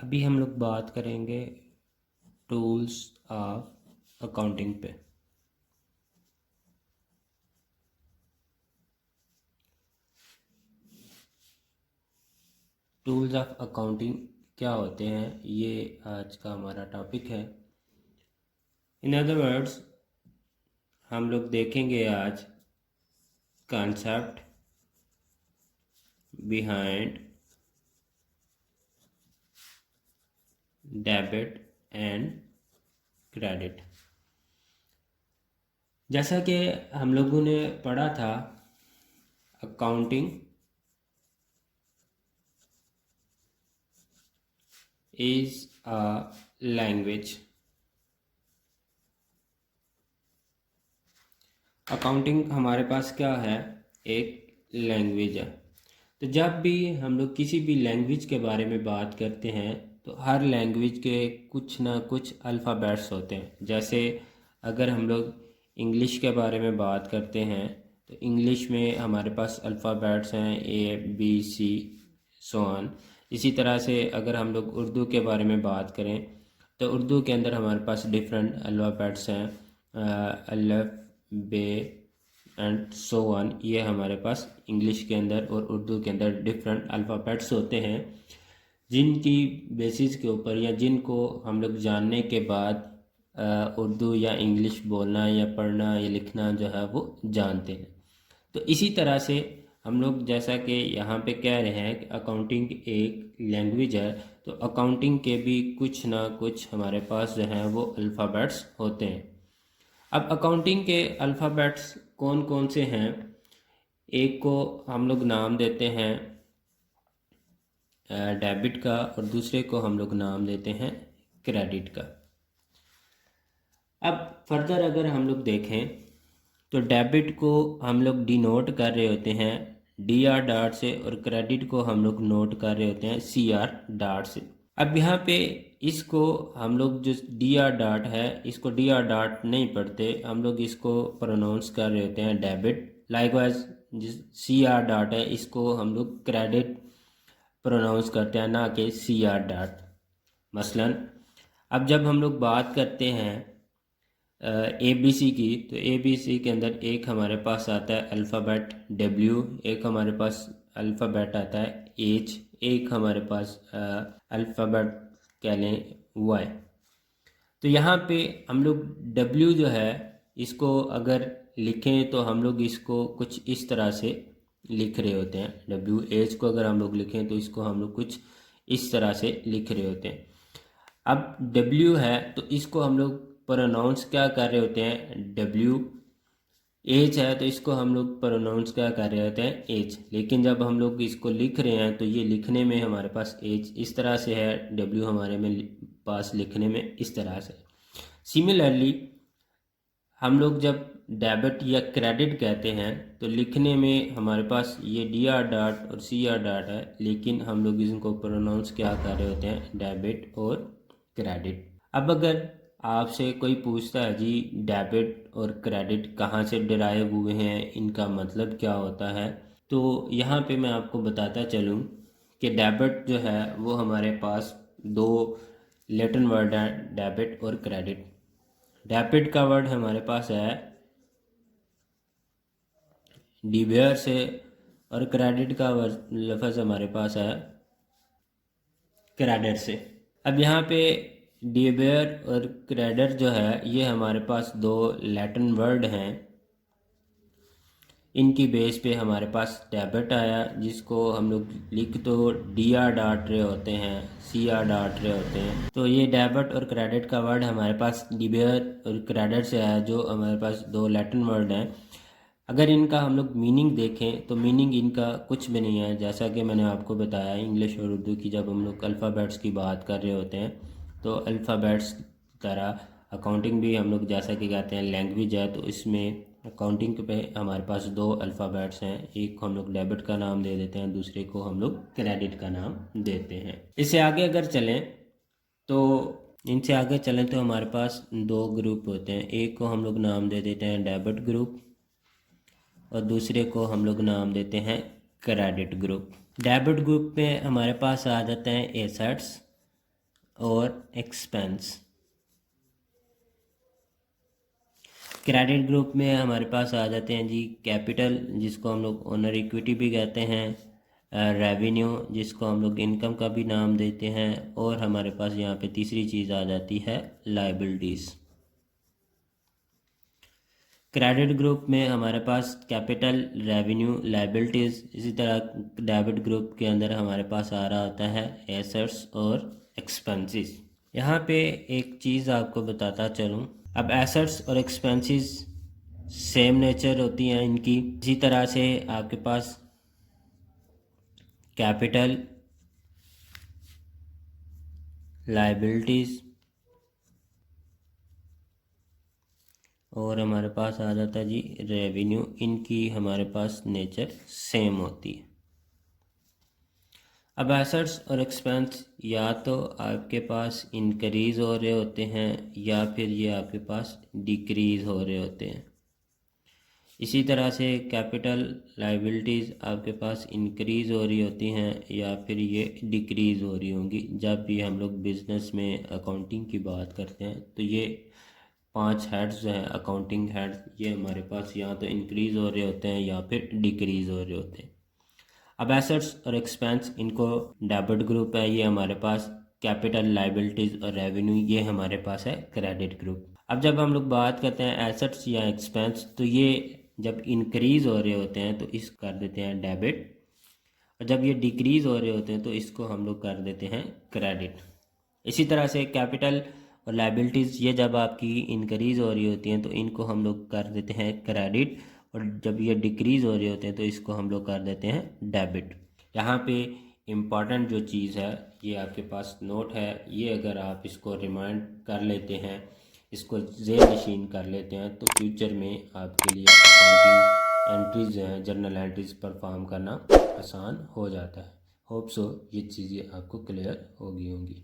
अभी हम लोग बात करेंगे टूल्स ऑफ अकाउंटिंग पे। टूल्स ऑफ अकाउंटिंग क्या होते हैं, ये आज का हमारा टॉपिक है। इन अदर वर्ड्स, हम लोग देखेंगे आज concept behind debit and credit. जैसा कि हम लोगों ने पढ़ा था, accounting is a language. Accounting हमारे पास क्या है, एक लैंग्वेज है। तो जब भी हम लोग किसी भी लैंग्वेज के बारे में बात करते हैं तो हर लैंग्वेज के कुछ ना कुछ अल्फ़ाबेट्स होते हैं। जैसे अगर हम लोग इंग्लिश के बारे में बात करते हैं तो इंग्लिश में हमारे पास अल्फ़ाबेट्स हैं A B C so on. इसी तरह से अगर हम लोग उर्दू के बारे में बात करें तो उर्दू के अंदर हमारे पास डिफरेंट अल्फ़ाबेट्स हैं, अलिफ बे एंड सो वन। ये हमारे पास इंग्लिश के अंदर और उर्दू के अंदर डिफरेंट अल्फ़ाबेट्स होते हैं, जिनकी बेसिस के ऊपर या जिनको हम लोग जानने के बाद उर्दू या इंग्लिश बोलना या पढ़ना या लिखना जो है वो जानते हैं। तो इसी तरह से हम लोग जैसा कि यहाँ पे कह रहे हैं कि अकाउंटिंग एक लैंग्वेज है, तो अकाउंटिंग के भी कुछ ना कुछ हमारे पास जो हैं वो अल्फ़ाबेट्स होते हैं। अब अकाउंटिंग के अल्फ़ाबेट्स कौन कौन से हैं, एक को हम लोग नाम देते हैं डेबिट का और दूसरे को हम लोग नाम देते हैं क्रेडिट का। अब फर्दर अगर हम लोग देखें तो डेबिट को हम लोग डिनोट कर रहे होते हैं डी आर डॉट से और क्रेडिट को हम लोग नोट कर रहे होते हैं सी आर डॉट से। अब यहाँ पे इसको हम लोग जो डी आर डॉट है इसको डी आर डॉट नहीं पढ़ते, हम लोग इसको प्रोनाउंस कर रहे होते हैं डेबिट। लाइकवाइज जिस सी आर डॉट है इसको हम लोग क्रेडिट प्रोनाउंस करते हैं, ना कि सी आर डॉट। मसलन अब जब हम लोग बात करते हैं ए बी सी की, तो ए बी सी के अंदर एक हमारे पास आता है अल्फ़ाबेट डब्ल्यू, एक हमारे पास अल्फ़ाबेट आता है एच, एक हमारे पास अल्फ़ाबेट कह लें वाई। तो यहाँ पे हम लोग डब्ल्यू जो है इसको अगर लिखें तो हम लोग इसको कुछ इस तरह से लिख रहे होते हैं। डब्ल्यू एच को अगर हम लोग लिखें तो इसको हम लोग कुछ इस तरह से लिख रहे होते हैं। अब डब्ल्यू है तो इसको हम लोग प्रोनाउंस क्या कर रहे होते हैं, डब्ल्यू। एच है तो इसको हम लोग प्रोनाउंस क्या कर रहे होते हैं, एच। लेकिन जब हम लोग इसको लिख रहे हैं तो ये लिखने में हमारे पास एच इस तरह से है, डब्ल्यू हमारे में पास लिखने में इस तरह से। सिमिलरली हम लोग जब डेबिट या क्रेडिट कहते हैं तो लिखने में हमारे पास ये डी आर डॉट और सी आर डॉट है, लेकिन हम लोग इनको प्रोनाउंस क्या कर रहे होते हैं, डेबिट और क्रेडिट। अब अगर आपसे कोई पूछता है जी डेबिट और क्रेडिट कहाँ से डिराइव हुए हैं, इनका मतलब क्या होता है, तो यहाँ पे मैं आपको बताता चलूँ कि डेबिट जो है वो हमारे पास दो लैटिन वर्ड है, डेबिट और क्रेडिट। डेबिट का वर्ड हमारे पास है डिबेयर से और क्रेडिट का लफ्ज़ हमारे पास है क्रेडिट से। अब यहाँ पे डिबेयर और क्रेडिट जो है ये हमारे पास दो लैटिन वर्ड हैं, इनकी बेस पे हमारे पास डेबिट आया, जिसको हम लोग लिख तो डी आर डाट रहे होते हैं, सी आर डाट रहे होते हैं। तो ये डेबिट और क्रेडिट का वर्ड हमारे पास डिबेयर और क्रेडिट से आया, जो हमारे पास दो लैटिन वर्ड हैं। अगर इनका हम लोग मीनिंग देखें तो मीनिंग इनका कुछ भी नहीं है। जैसा कि मैंने आपको बताया इंग्लिश और उर्दू की जब हम लोग अल्फ़ाबेट्स की बात कर रहे होते हैं तो अल्फ़ाबेट्स की तरह अकाउंटिंग भी हम लोग जैसा कि कहते हैं लैंग्वेज है, तो इसमें अकाउंटिंग पे हमारे पास दो अल्फ़ाबेट्स हैं, एक को हम लोग डेबिट का नाम दे देते हैं, दूसरे को हम लोग क्रेडिट का नाम देते हैं। इससे आगे अगर चलें तो इनसे आगे चलें तो हमारे पास दो ग्रुप होते हैं, एक को हम लोग नाम दे देते हैं डेबिट ग्रुप और दूसरे को हम लोग नाम देते हैं क्रेडिट ग्रुप। डेबिट ग्रुप में हमारे पास आ जाते हैं एसेट्स और एक्सपेंस। क्रेडिट ग्रुप में हमारे पास आ जाते हैं जी कैपिटल, जिसको हम लोग ओनर इक्विटी भी कहते हैं, रेवेन्यू जिसको हम लोग इनकम का भी नाम देते हैं, और हमारे पास यहाँ पे तीसरी चीज़ आ जाती है लायबिलिटीज़। क्रेडिट ग्रुप में हमारे पास कैपिटल, रेवेन्यू, लायबिलिटीज़, इसी तरह डेबिट ग्रुप के अंदर हमारे पास आ रहा होता है एसेट्स और एक्सपेंसेस। यहाँ पे एक चीज़ आपको बताता चलूँ, अब एसेट्स और एक्सपेंसेस सेम नेचर होती हैं इनकी। इसी तरह से आपके पास कैपिटल, लायबिलिटीज़ और हमारे पास आ जाता है जी रेवेन्यू, इनकी हमारे पास नेचर सेम होती है। अब एसेट्स और एक्सपेंस या तो आपके पास इंक्रीज़ हो रहे होते हैं या फिर ये आपके पास डिक्रीज़ हो रहे होते हैं। इसी तरह से कैपिटल, लायबिलिटीज़ आपके पास इंक्रीज़ हो रही होती हैं या फिर ये डिक्रीज़ हो रही होंगी। जब भी हम लोग बिज़नेस में अकाउंटिंग की बात करते हैं तो ये 5 हेड्स जो हैं अकाउंटिंग हेड्स, ये हमारे पास या तो इंक्रीज़ हो रहे होते हैं या फिर डिक्रीज़ हो रहे होते हैं। अब एसेट्स और एक्सपेंस, इनको डेबिट ग्रुप है ये हमारे पास, कैपिटल, लायबिलिटीज़ और रेवेन्यू ये हमारे पास है क्रेडिट ग्रुप। अब जब हम लोग बात करते हैं एसेट्स या एक्सपेंस, तो ये जब इंक्रीज़ हो रहे होते हैं तो इस कर देते हैं डेबिट, और जब ये डिक्रीज़ हो रहे होते हैं तो इसको हम लोग कर देते हैं क्रेडिट। इसी तरह से कैपिटल और लायबिलिटीज़ ये जब आपकी इंक्रीज़ हो रही होती हैं तो इनको हम लोग कर देते हैं क्रेडिट, और जब ये डिक्रीज़ हो रहे होते हैं तो इसको हम लोग कर देते हैं डेबिट। यहाँ पे इम्पॉर्टेंट जो चीज़ है ये आपके पास नोट है, ये अगर आप इसको रिमाइंड कर लेते हैं, इसको ज़ेर-नशीन कर लेते हैं, तो फ्यूचर में आपके लिए अकाउंटिंग एंट्रीज जो हैं, जर्नल एंट्रीज परफॉर्म करना आसान हो जाता है। होप सो ये चीज़ें आपको क्लियर होगी होंगी।